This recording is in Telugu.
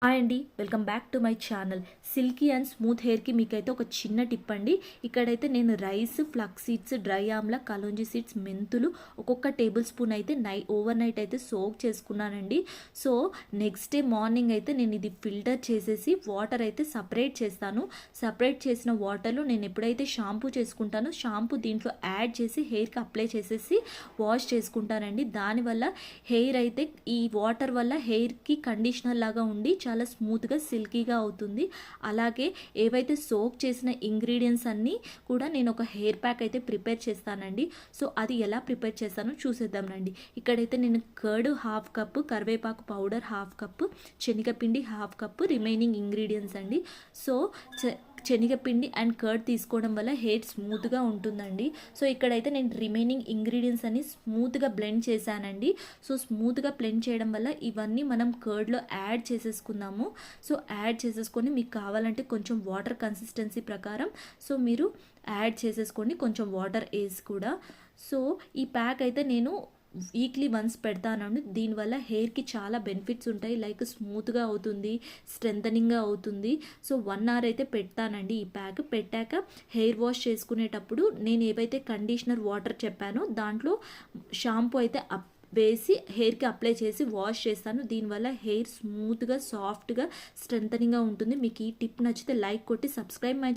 హాయ్ అండి, welcome back to my channel. Silky and smooth హెయిర్కి మీకైతే ఒక చిన్న టిప్ అండి. ఇక్కడైతే నేను rice, flax seeds, dry Amla, kalonji seeds, మెంతులు ఒక్కొక్క టేబుల్ స్పూన్ అయితే ఓవర్ నైట్ అయితే సోక్ చేసుకున్నానండి. సో నెక్స్ట్ డే మార్నింగ్ అయితే నేను ఇది ఫిల్టర్ చేసేసి వాటర్ అయితే సపరేట్ చేస్తాను. సపరేట్ చేసిన వాటర్లో నేను ఎప్పుడైతే షాంపూ చేసుకుంటానో షాంపూ దీంట్లో యాడ్ చేసి హెయిర్కి అప్లై చేసేసి వాష్ చేసుకుంటానండి. దానివల్ల హెయిర్ అయితే ఈ వాటర్ వల్ల హెయిర్కి కండిషనర్ లాగా ఉండి చాలా స్మూత్గా సిల్కీగా అవుతుంది. అలాగే ఏవైతే సోక్ చేసిన ఇంగ్రీడియంట్స్ అన్నీ కూడా నేను ఒక హెయిర్ ప్యాక్ అయితే ప్రిపేర్ చేస్తానండి. సో అది ఎలా ప్రిపేర్ చేస్తానో చూసేద్దాం రండి. ఇక్కడైతే నేను కర్డ్ హాఫ్ కప్పు, కరివేపాకు పౌడర్ హాఫ్ కప్పు, శనగపిండి హాఫ్ కప్పు, రిమైనింగ్ ఇంగ్రీడియంట్స్ అండి. సో శనగపిండి అండ్ కర్డ్ తీసుకోవడం వల్ల హెయిర్ స్మూత్గా ఉంటుందండి. సో ఇక్కడైతే నేను రిమైనింగ్ ఇంగ్రీడియంట్స్ అన్ని స్మూత్గా బ్లెండ్ చేశానండి. సో స్మూత్గా బ్లెండ్ చేయడం వల్ల ఇవన్నీ మనం కర్డ్లో యాడ్ చేసేసుకుందాము. సో యాడ్ చేసేసుకొని మీకు కావాలంటే కొంచెం వాటర్ కన్సిస్టెన్సీ ప్రకారం సో మీరు యాడ్ చేసేసుకోండి, కొంచెం వాటర్ వేసి కూడా. సో ఈ ప్యాక్ అయితే నేను వీక్లీ వన్స్ పెడతానండి. దీనివల్ల హెయిర్కి చాలా బెనిఫిట్స్ ఉంటాయి. లైక్ స్మూత్గా అవుతుంది, స్ట్రెంథనింగ్గా అవుతుంది. సో 1 hour అయితే పెడతానండి. ఈ ప్యాక్ పెట్టాక హెయిర్ వాష్ చేసుకునేటప్పుడు నేను ఏవైతే కండిషనర్ వాటర్ చెప్పానో దాంట్లో షాంపూ అయితే వేసి హెయిర్కి అప్లై చేసి వాష్ చేస్తాను. దీనివల్ల హెయిర్ స్మూత్గా, సాఫ్ట్గా, స్ట్రెంథనింగ్గా ఉంటుంది. మీకు ఈ టిప్ నచ్చితే లైక్ కొట్టి సబ్స్క్రైబ్ మై